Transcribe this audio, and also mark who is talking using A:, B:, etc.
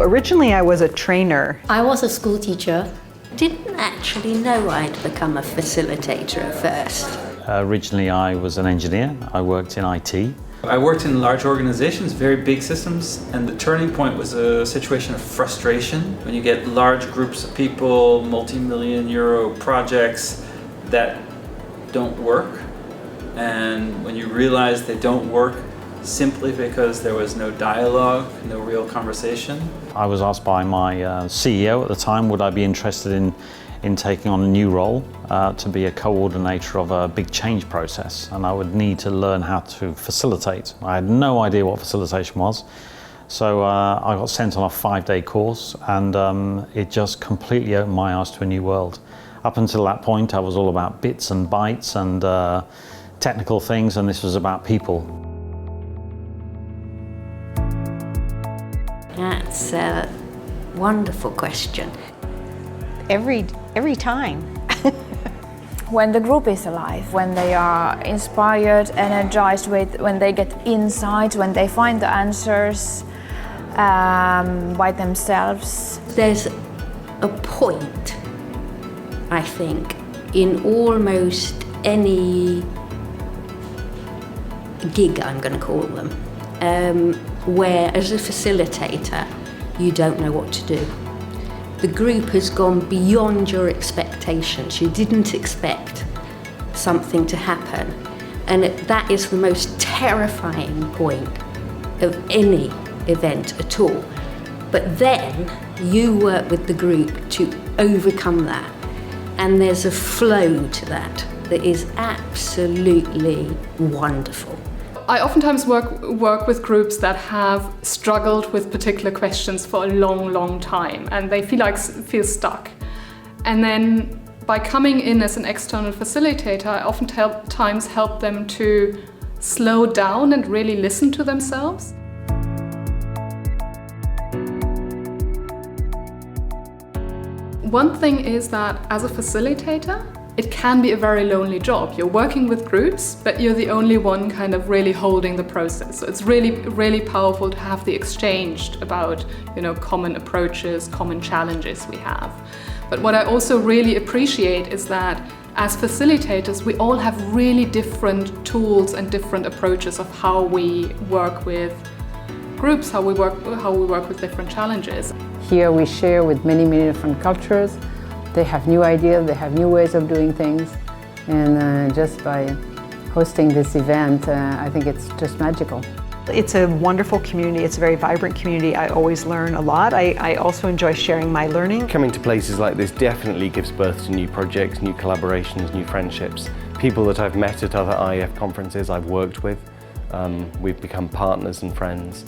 A: Originally I was a trainer.
B: I was a school teacher. Didn't actually know I'd become a facilitator at first.
C: Originally I was an engineer. I worked in IT.
D: I worked in large organizations, very big systems, and the turning point was a situation of frustration. When you get large groups of people, multi-million euro projects that don't work, and when you realize they don't work simply because there was no dialogue, no real conversation.
C: I was asked by my CEO at the time, would I be interested in taking on a new role to be a coordinator of a big change process, and I would need to learn how to facilitate. I had no idea what facilitation was, so I got sent on a 5-day course, and it just completely opened my eyes to a new world. Up until that point I was all about bits and bytes and technical things, and this was about people.
B: That's a wonderful question.
E: Every time.
F: When the group is alive, when they are inspired, energized, when they get insights, when they find the answers by themselves.
B: There's a point, I think, in almost any gig, I'm going to call them, where as a facilitator you don't know what to do. The group has gone beyond your expectations. You didn't expect something to happen, and that is the most terrifying point of any event at all. But then you work with the group to overcome that, and there's a flow to that is absolutely wonderful.
G: I oftentimes work with groups that have struggled with particular questions for a long time, and they feel stuck. And then by coming in as an external facilitator, I oftentimes help them to slow down and really listen to themselves. One thing is that as a facilitator, it can be a very lonely job. You're working with groups, but you're the only one kind of really holding the process. So it's really powerful to have the exchange about, common approaches, common challenges we have. But what I also really appreciate is that as facilitators, we all have really different tools and different approaches of how we work with groups, how we work with different challenges.
E: Here we share with many different cultures. They have new ideas, they have new ways of doing things, and just by hosting this event, I think it's just magical.
A: It's a wonderful community, it's a very vibrant community. I always learn a lot. I also enjoy sharing my learning.
H: Coming to places like this definitely gives birth to new projects, new collaborations, new friendships. People that I've met at other IAF conferences I've worked with, we've become partners and friends.